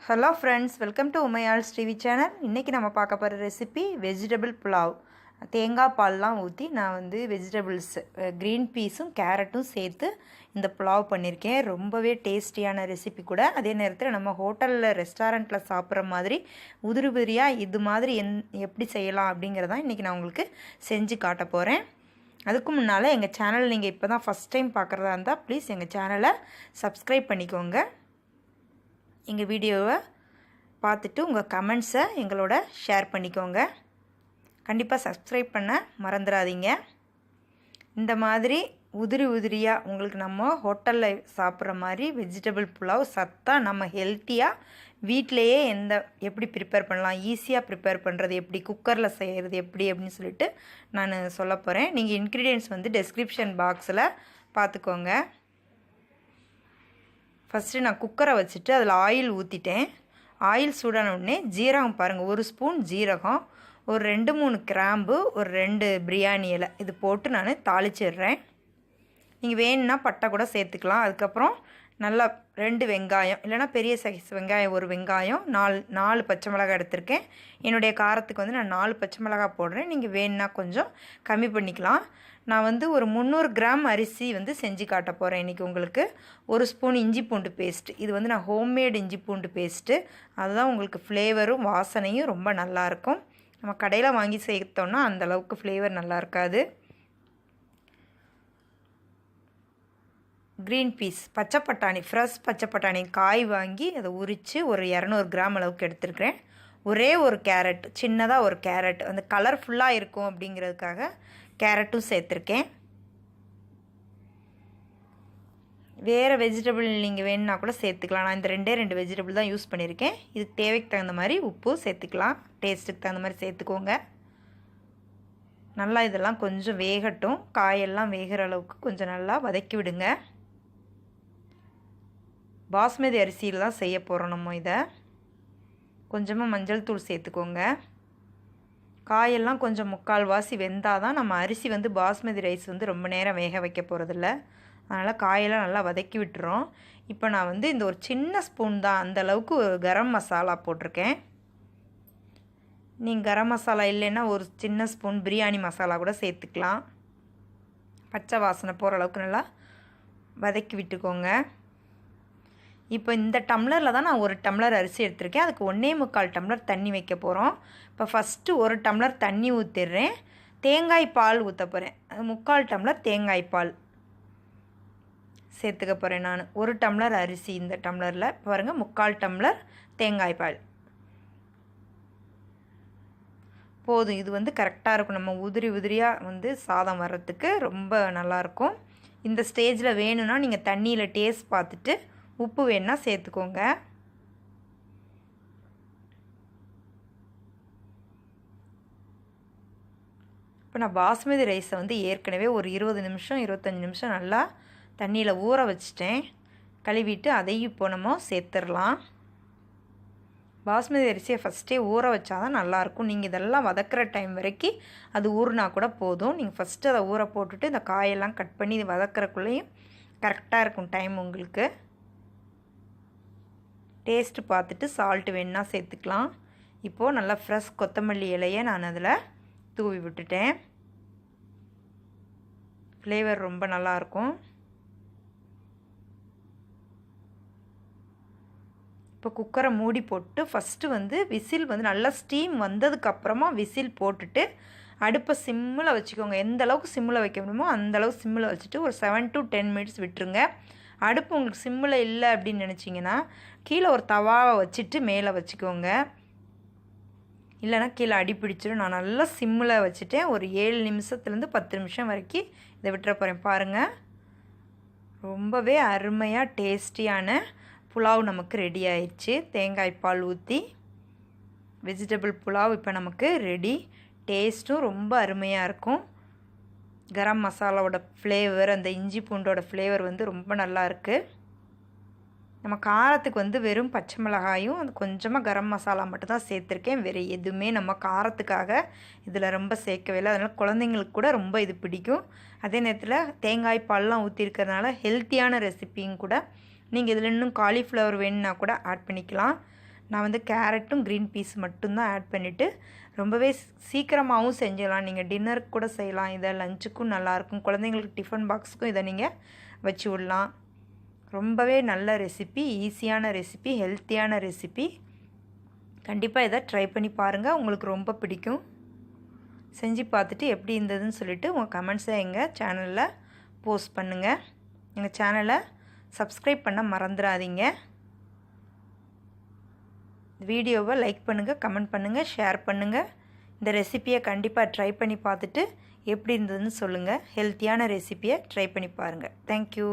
Hello friends, welcome to Umayal's TV channel. இன்றைக்கி நம்ம பார்க்க போகிற ரெசிபி வெஜிடபிள் புலாவ். தேங்காய் பால்லாம் ஊற்றி நான் வந்து வெஜிடபிள்ஸ் க்ரீன் பீஸும் கேரட்டும் சேர்த்து இந்த புலாவ் பண்ணியிருக்கேன். ரொம்பவே டேஸ்டியான ரெசிபி கூட. அதே நேரத்தில் நம்ம ஹோட்டலில் ரெஸ்டாரண்ட்டில் சாப்பிட்ற மாதிரி உதிரி உதிரியாக இது மாதிரி எப்படி செய்யலாம் அப்படிங்கிறதான் இன்றைக்கி நான் உங்களுக்கு செஞ்சு காட்ட போகிறேன். அதுக்கு முன்னால் எங்கள் சேனல் நீங்கள் இப்போ தான் ஃபஸ்ட் டைம் பார்க்குறதா இருந்தால் ப்ளீஸ் எங்கள் சேனலை சப்ஸ்கிரைப் பண்ணிக்கோங்க. எங்கள் வீடியோவை பார்த்துட்டு உங்கள் கமெண்ட்ஸை எங்களோட ஷேர் பண்ணிக்கோங்க. கண்டிப்பாக சப்ஸ்கிரைப் பண்ண மறந்துடாதீங்க. இந்த மாதிரி உதிரி உதிரியாக உங்களுக்கு நம்ம ஹோட்டலில் சாப்பிட்ற மாதிரி வெஜிடபிள் புலாவ் சத்தாக நம்ம ஹெல்த்தியாக வீட்டிலையே எப்படி ப்ரிப்பேர் பண்ணலாம், ஈஸியாக ப்ரிப்பேர் பண்ணுறது எப்படி, குக்கரில் செய்கிறது எப்படி அப்படின்னு சொல்லிட்டு நான் சொல்ல போகிறேன். நீங்கள் இன்க்ரீடியன்ட்ஸ் வந்து டெஸ்கிரிப்ஷன் பாக்ஸில் பார்த்துக்கோங்க. ஃபஸ்ட்டு நான் குக்கரை வச்சுட்டு அதில் ஆயில் ஊற்றிட்டேன். ஆயில் சூடான உடனே ஜீரகம் பாருங்கள், 1 ஸ்பூன் ஜீரகம், ஒரு 2-3 கிராம்பு, ஒரு 2 பிரியாணி இலை இது போட்டு நான் தாளிச்சிடுறேன். நீங்கள் வேணும்னா பட்டை கூட சேர்த்துக்கலாம். அதுக்கப்புறம் நல்லா 2 வெங்காயம், இல்லைனா பெரிய சைஸ் வெங்காயம் 1 வெங்காயம், 4 பச்சை மிளகாய் எடுத்திருக்கேன். என்னுடைய காரத்துக்கு வந்து நான் 4 பச்சை மிளகாய் போடுறேன். நீங்கள் வேணுன்னா கொஞ்சம் கம்மி பண்ணிக்கலாம். நான் வந்து ஒரு 300 கிராம் அரிசி வந்து செஞ்சு காட்ட போகிறேன் இன்றைக்கி உங்களுக்கு. 1 ஸ்பூன் இஞ்சி பூண்டு பேஸ்ட்டு, இது வந்து நான் ஹோம்மேட் இஞ்சி பூண்டு பேஸ்ட்டு. அதுதான் உங்களுக்கு ஃப்ளேவரும் வாசனையும் ரொம்ப நல்லாயிருக்கும். நம்ம கடையில் வாங்கி சேர்த்தோன்னா அந்தளவுக்கு ஃப்ளேவர் நல்லா இருக்காது. க்ரீன் பீஸ், பச்சை பட்டாணி, ஃப்ரெஷ் பச்சை பட்டாணி காய் வாங்கி அதை உரித்து ஒரு 200 கிராம் அளவுக்கு எடுத்துருக்கிறேன். ஒரே ஒரு கேரட், சின்னதாக ஒரு கேரட், அந்த கலர்ஃபுல்லாக இருக்கும் அப்படிங்கிறதுக்காக கேரட்டும் சேர்த்துருக்கேன். வேறு வெஜிடபிள் நீங்கள் வேணுன்னா கூட சேர்த்துக்கலாம். நான் இந்த 2 வெஜிடபிள் தான் யூஸ் பண்ணியிருக்கேன். இதுக்கு தேவைக்கு தகுந்த மாதிரி உப்பு சேர்த்துக்கலாம். டேஸ்ட்டுக்கு தகுந்த மாதிரி சேர்த்துக்கோங்க. நல்லா இதெல்லாம் கொஞ்சம் வேகட்டும். காயெல்லாம் வேகிற அளவுக்கு கொஞ்சம் நல்லா வதக்கி விடுங்க. பாஸ்மதி அரிசியில் தான் செய்ய போகிறோம் நம்ம இதை. கொஞ்சமாக மஞ்சள் தூள் சேர்த்துக்கோங்க. காயெல்லாம் கொஞ்சம் முக்கால்வாசி வெந்தால் தான் நம்ம அரிசி வந்து பாஸ்மதி ரைஸ் வந்து ரொம்ப நேரம் வேக வைக்க போகிறதில்ல. அதனால் காயெல்லாம் நல்லா வதக்கி விட்டுறோம். இப்போ நான் வந்து இந்த ஒரு சின்ன ஸ்பூன் தான் அந்தளவுக்கு ஒரு கரம் மசாலா போட்டிருக்கேன். நீங்கள் கரம் மசாலா இல்லைன்னா ஒரு சின்ன ஸ்பூன் பிரியாணி மசாலா கூட சேர்த்துக்கலாம். பச்சை வாசனை போகிற அளவுக்கு நல்லா வதக்கி விட்டுக்கோங்க. இப்போ இந்த டம்ளரில் தான் நான் 1 டம்ளர் அரிசி எடுத்திருக்கேன். அதுக்கு 1.25 டம்ளர் தண்ணி வைக்க போகிறோம். இப்போ ஃபஸ்ட்டு 1 டம்ளர் தண்ணி ஊற்றிடுறேன். தேங்காய் பால் ஊற்ற போகிறேன். அது 3/4 டம்ளர் தேங்காய் பால் சேர்த்துக்க போகிறேன் நான். 1 டம்ளர் அரிசி இந்த டம்ளரில் பாருங்கள், 3/4 டம்ளர் தேங்காய் பால் போதும். இது வந்து கரெக்டாக இருக்கும். நம்ம உதிரி உதிரியாக வந்து சாதம் வர்றதுக்கு ரொம்ப நல்லாயிருக்கும். இந்த ஸ்டேஜில் வேணும்னா நீங்கள் தண்ணியில் டேஸ்ட் பார்த்துட்டு உப்பு வேணுன்னா சேர்த்துக்கோங்க. இப்போ நான் பாஸ்மதி ரைஸை வந்து ஏற்கனவே ஒரு 20 நிமிஷம் 25 நிமிஷம் நல்லா தண்ணியில் ஊற வச்சிட்டேன். கழுவிட்டு அதையும் இப்போ நம்ம சேர்த்துடலாம். பாஸ்மதி அரிசியை ஃபஸ்ட்டே ஊற வச்சா தான் நல்லாயிருக்கும். நீங்கள் இதெல்லாம் வதக்கிற டைம் வரைக்கும் அது ஊறினா கூட போதும். நீங்கள் ஃபஸ்ட்டு அதை ஊற போட்டுட்டு இந்த காயெல்லாம் கட் பண்ணி இது வதக்கிறக்குள்ளேயும் கரெக்டாக இருக்கும் டைம் உங்களுக்கு. டேஸ்ட்டு பார்த்துட்டு சால்ட்டு வேணுன்னா சேர்த்துக்கலாம். இப்போது நல்லா ஃப்ரெஷ் கொத்தமல்லி இலையை நான் அதில் தூவி விட்டுட்டேன். ஃப்ளேவர் ரொம்ப நல்லாயிருக்கும். இப்போ குக்கரை மூடி போட்டு ஃபஸ்ட்டு வந்து விசில் வந்து நல்லா ஸ்டீம் வந்ததுக்கப்புறமா விசில் போட்டுட்டு அடுப்பை சிம்மில் வச்சுக்கோங்க. எந்த அளவுக்கு சிம்மில் வைக்க முடியுமோ அந்தளவுக்கு சிம்மில் வச்சுட்டு ஒரு 7 to 10 மினிட்ஸ் விட்டுருங்க. அடுப்பு உங்களுக்கு சிம்மில் இல்லை அப்படின்னு நினச்சிங்கன்னா கீழே ஒரு தவாவை வச்சுட்டு மேலே வச்சுக்கோங்க. இல்லைனா கீழே அடி பிடிச்சிடும். நான் நல்லா சிம்மில் வச்சுட்டேன். ஒரு 7 நிமிஷத்துலேருந்து 10 நிமிஷம் வரைக்கும் இதை விட்டுற போகிறேன். பாருங்கள், ரொம்பவே அருமையாக டேஸ்டியான புலாவ் நமக்கு ரெடி ஆயிடுச்சு. தேங்காய் பால் ஊற்றி வெஜிடபிள் புலாவ் இப்போ நமக்கு ரெடி. டேஸ்ட்டும் ரொம்ப அருமையாக இருக்கும். கரம் மசாலாவோட ஃப்ளேவர், அந்த இஞ்சி பூண்டோட ஃப்ளேவர் வந்து ரொம்ப நல்லா இருக்குது. நம்ம காரத்துக்கு வந்து வெறும் பச்சை மிளகாயும் அது கொஞ்சமாக கரம் மசாலா மட்டும் தான் சேர்த்துருக்கேன். வேறு எதுவுமே நம்ம காரத்துக்காக இதில் ரொம்ப சேர்க்கவே இல்லை. அதனால் குழந்தைங்களுக்கு கூட ரொம்ப இது பிடிக்கும். அதே நேரத்தில் தேங்காய் பால்லாம் ஊற்றிருக்கிறதுனால ஹெல்த்தியான ரெசிப்பியும் கூட. நீங்கள் இதில் இன்னும் காலிஃப்ளவர் வேணுன்னா கூட ஆட் பண்ணிக்கலாம். நான் வந்து கேரட்டும் க்ரீன் பீஸ் மட்டும்தான் ஆட் பண்ணிவிட்டு ரொம்பவே சீக்கிரமாகவும் செஞ்சிடலாம். நீங்கள் டின்னருக்கு கூட செய்யலாம், இதை லஞ்சுக்கும் நல்லாயிருக்கும், குழந்தைங்களுக்கு டிஃபன் பாக்ஸுக்கும் இதை நீங்கள் வச்சு விடலாம். ரொம்பவே நல்ல ரெசிபி, ஈஸியான ரெசிபி, ஹெல்த்தியான ரெசிபி. கண்டிப்பாக இதை ட்ரை பண்ணி பாருங்கள், உங்களுக்கு ரொம்ப பிடிக்கும். செஞ்சு பார்த்துட்டு எப்படி இருந்ததுன்னு சொல்லிவிட்டு உங்கள் கமெண்ட்ஸை எங்கள் சேனலில் போஸ்ட் பண்ணுங்கள். எங்கள் சேனலை சப்ஸ்கிரைப் பண்ண மறந்துடாதீங்க. வீடியோவை லைக் பண்ணுங்கள், கமெண்ட் பண்ணுங்கள், ஷேர் பண்ணுங்கள். இந்த ரெசிப்பியை கண்டிப்பாக ட்ரை பண்ணி பார்த்துட்டு எப்படி இருந்ததுன்னு சொல்லுங்கள். ஹெல்த்தியான ரெசிப்பியை ட்ரை பண்ணி பாருங்கள். தேங்க்யூ.